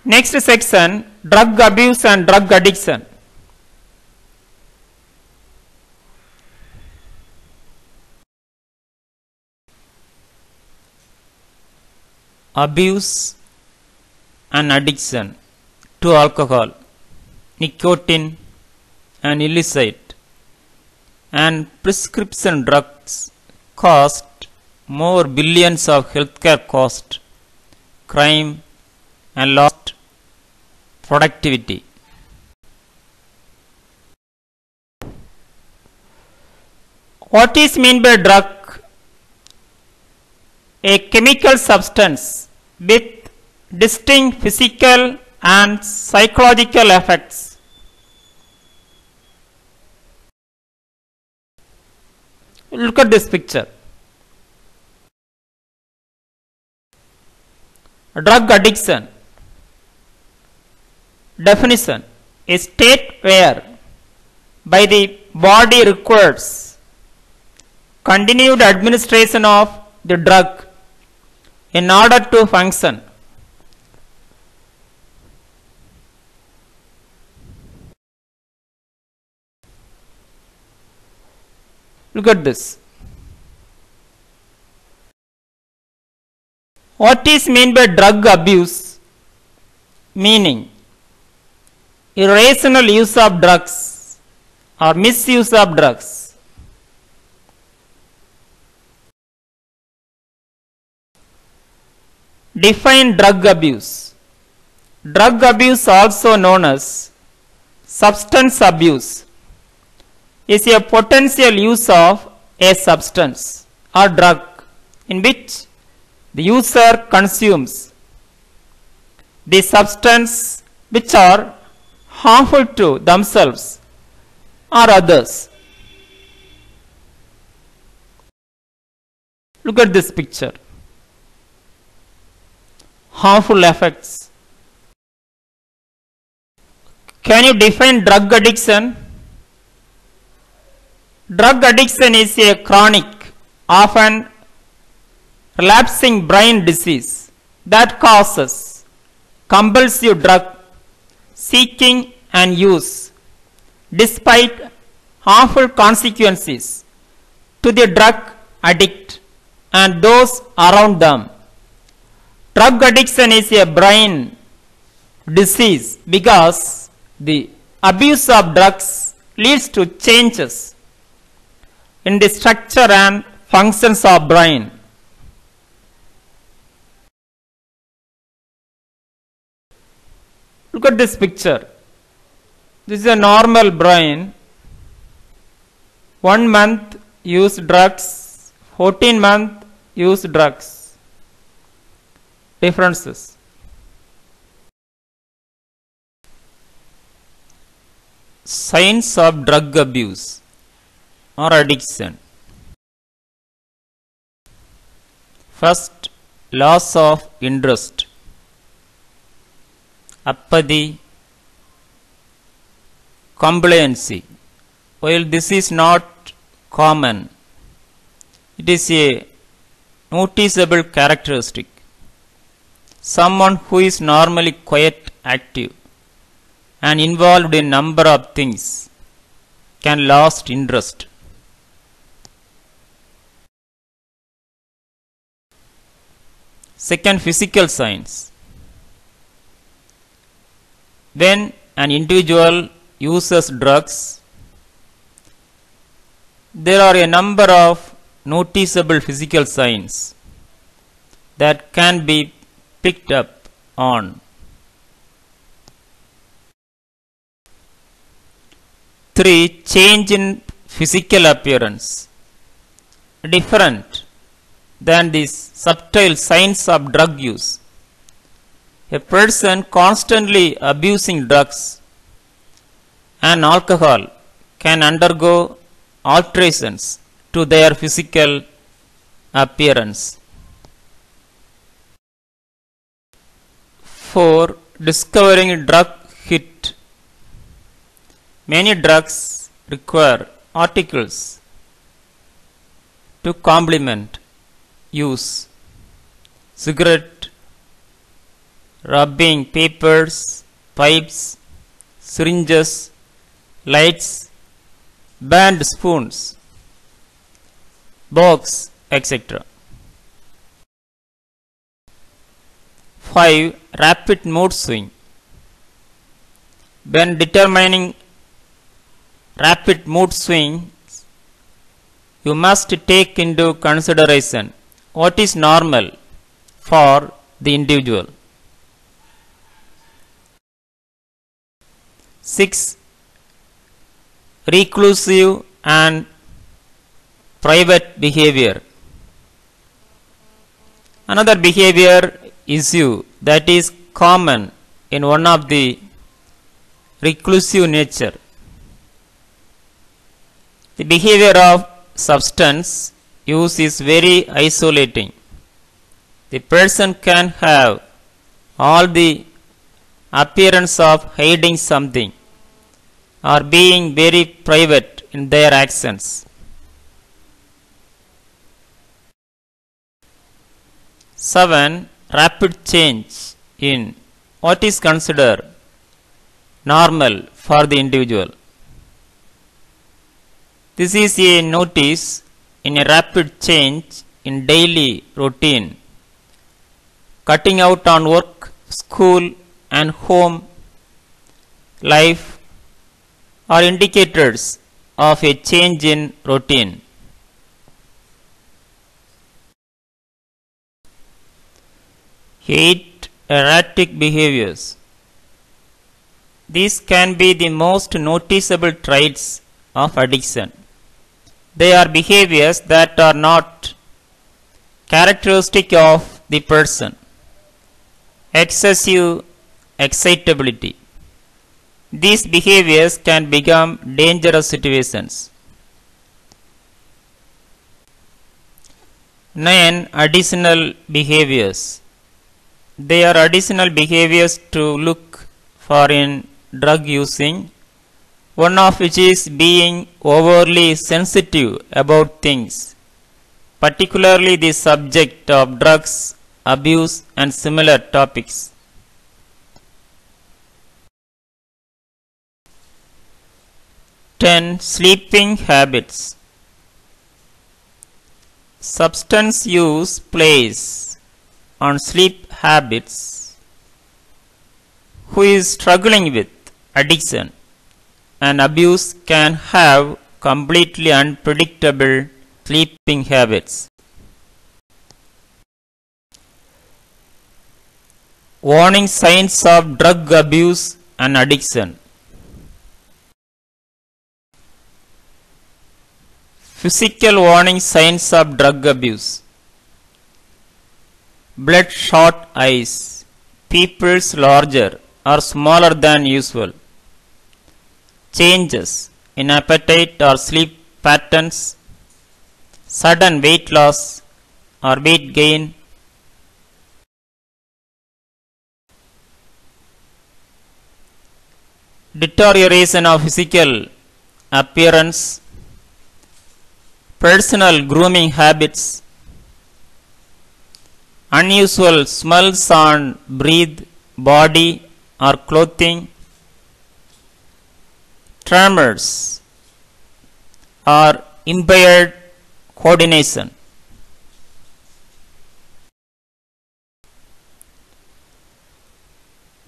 Next section, drug abuse and drug addiction. Abuse and addiction to alcohol, nicotine and illicit and prescription drugs cost more billions of healthcare cost, crime and lost productivity. What is meant by drug? A chemical substance with distinct physical and psychological effects. Look at this picture. Drug addiction. Definition: a state where by the body requires continued administration of the drug in order to function. Look at this. What is meant by drug abuse? Meaning irrational use of drugs or misuse of drugs. Define drug abuse. Drug abuse, also known as substance abuse, is a potential use of a substance or drug in which the user consumes the substance which are harmful to themselves or others. Look at this picture. Harmful effects. Can you define drug addiction? Drug addiction is a chronic, often relapsing brain disease that causes compulsive drug seeking and use despite harmful consequences to the drug addict and those around them. Drug addiction is a brain disease because the abuse of drugs leads to changes in the structure and functions of brain. Look at this picture. This is a normal brain. 1 month use drugs, 14 month use drugs. Differences. Signs of drug abuse or addiction. First, loss of interest. Apathy, complacency. While this is not common, it is a noticeable characteristic. Someone who is normally quite active and involved in number of things can lose interest. Second, physical signs. When an individual uses drugs, there are a number of noticeable physical signs that can be picked up on. Three, change in physical appearance, different than the subtle signs of drug use. A person constantly abusing drugs and alcohol can undergo alterations to their physical appearance. 4. Discovering drug hit. Many drugs require articles to complement use. Cigarette, rubbing papers, pipes, syringes, lights, burned spoons, box, etc. 5. Rapid mood swing. When determining rapid mood swings, you must take into consideration what is normal for the individual. 6. Reclusive and private behavior. Another behavior issue that is common in one of the reclusive nature. The behavior of substance use is very isolating. The person can have all the appearance of hiding something or being very private in their actions. 7. Rapid change in what is considered normal for the individual. This is a notice in a rapid change in daily routine, cutting out on work, school and home life are indicators of a change in routine. 8. Erratic behaviors. These can be the most noticeable traits of addiction. They are behaviors that are not characteristic of the person. Excessive excitability. These behaviors can become dangerous situations. 9. Additional behaviors. They are additional behaviors to look for in drug using, one of which is being overly sensitive about things, particularly the subject of drugs, abuse and similar topics. 10. Sleeping habits. Substance use plays on sleep habits. Who is struggling with addiction and abuse can have completely unpredictable sleeping habits. Warning signs of drug abuse and addiction. Physical warning signs of drug abuse. Bloodshot eyes, pupils larger or smaller than usual, changes in appetite or sleep patterns, sudden weight loss or weight gain, deterioration of physical appearance, personal grooming habits, unusual smells on breath, body or clothing, tremors or impaired coordination.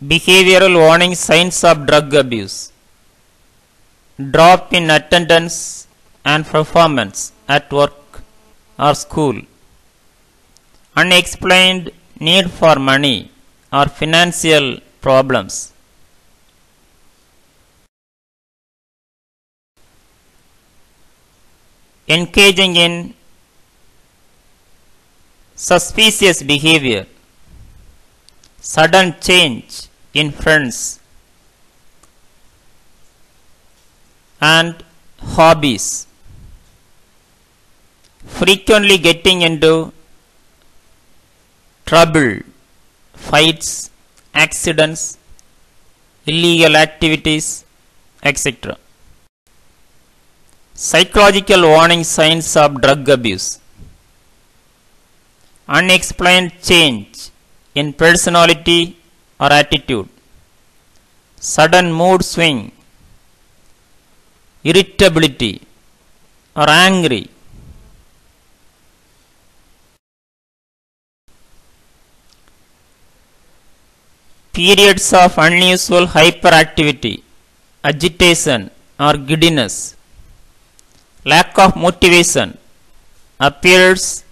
Behavioral warning signs of drug abuse. Drop in attendance and performance at work or school. Unexplained need for money or financial problems. Engaging in suspicious behavior, sudden change in friends and hobbies, frequently getting into trouble, fights, accidents, illegal activities, etc. Psychological warning signs of drug abuse. Unexplained change in personality or attitude, sudden mood swing, irritability or angry. Periods of unusual hyperactivity, agitation or giddiness, lack of motivation, appears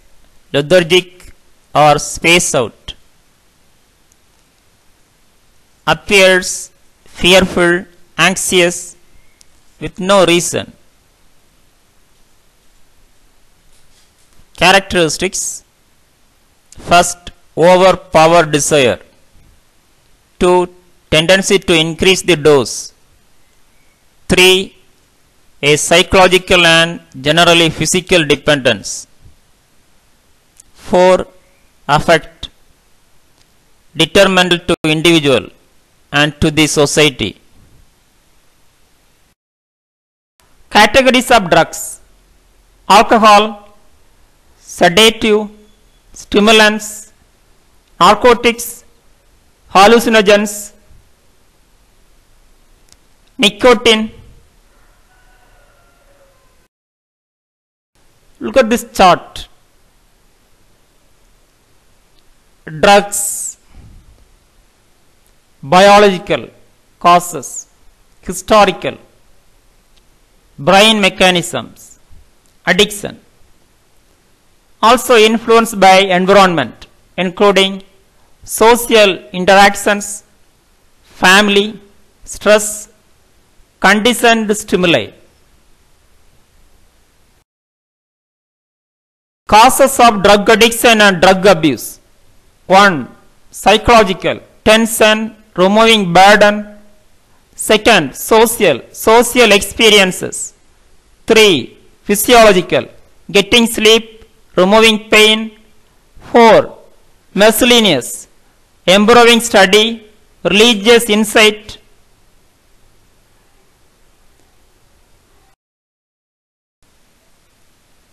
lethargic or spaced out, appears fearful, anxious with no reason. Characteristics: first, overpower desire. 2. Tendency to increase the dose. 3. A psychological and generally physical dependence. 4. Affect, detrimental to individual and to the society. Categories of drugs: alcohol, sedative, stimulants, narcotics, hallucinogens, nicotine. Look at this chart. Drugs, biological causes, historical, brain mechanisms, addiction. Also influenced by environment, including social interactions, family, stress, conditioned stimuli. Causes of drug addiction and drug abuse. 1. Psychological, tension, removing burden. 2. Social experiences. 3. Physiological, getting sleep, removing pain. 4. Miscellaneous, improving study, religious insight.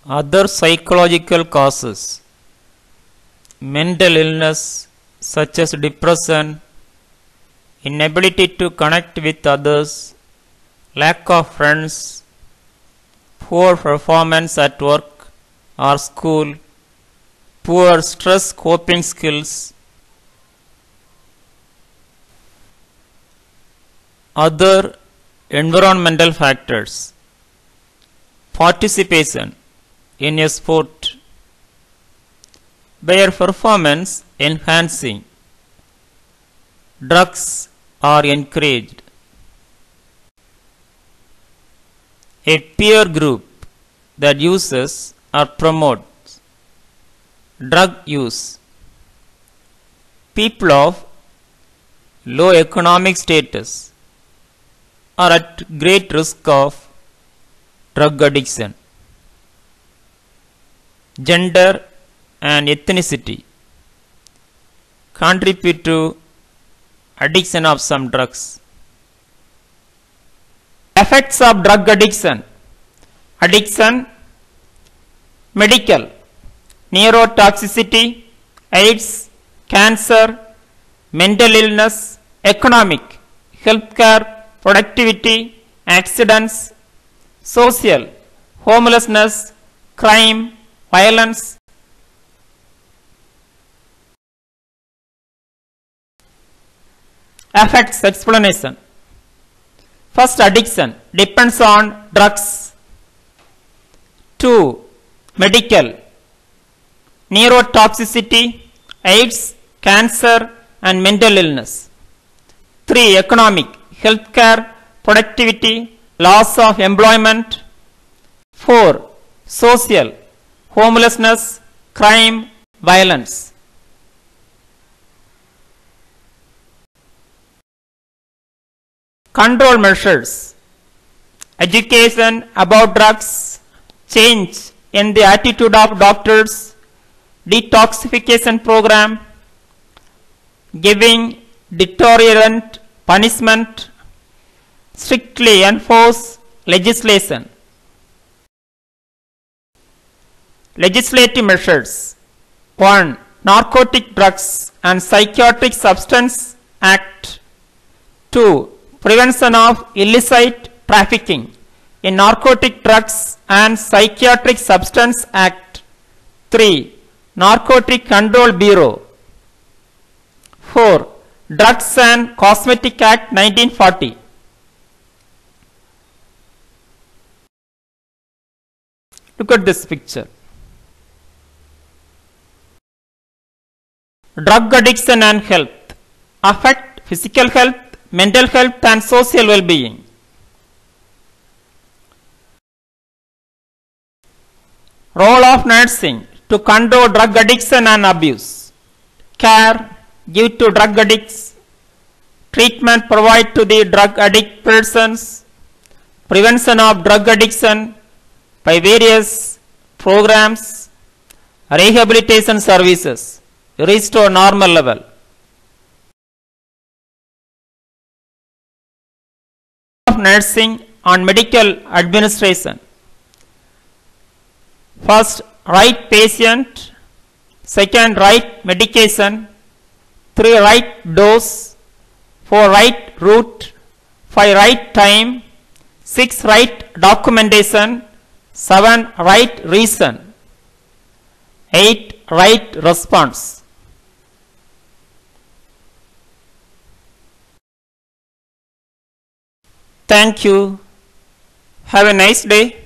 Other psychological causes: mental illness such as depression, inability to connect with others, lack of friends, poor performance at work or school, poor stress coping skills. Other environmental factors: participation in a sport, where performance enhancing drugs are encouraged. A peer group that uses or promotes drug use. People of low economic status are at great risk of drug addiction. Gender and ethnicity contribute to addiction of some drugs. Effects of drug addiction: addiction, medical, neurotoxicity, AIDS, cancer, mental illness, economic, healthcare, productivity, accidents, social, homelessness, crime, violence. Affects explanation: first, addiction depends on drugs. 2. Medical, neurotoxicity, AIDS, cancer and mental illness. 3. Economic, healthcare, productivity, loss of employment. 4. Social, homelessness, crime, violence. Control measures: education about drugs, change in the attitude of doctors, detoxification program, giving deterrent punishment, strictly enforce legislation. Legislative measures: 1. Narcotic drugs and psychotic substance Act. 2. Prevention of Illicit Trafficking in Narcotic Drugs and Psychiatric Substance Act. 3. Narcotic Control Bureau. 4. Drugs and Cosmetic Act 1940. Look at this picture. Drug addiction and health affect physical health, mental health and social well-being. Role of nursing to control drug addiction and abuse. Care give to drug addicts. Treatment provide to the drug addict persons. Prevention of drug addiction by various programs. Rehabilitation services. Restore normal level. Of nursing on medical administration. First, right patient. Second, right medication. 3, right dose. 4, right route. 5, right time. 6, right documentation. 7, right reason. 8, right response. Thank you. Have a nice day.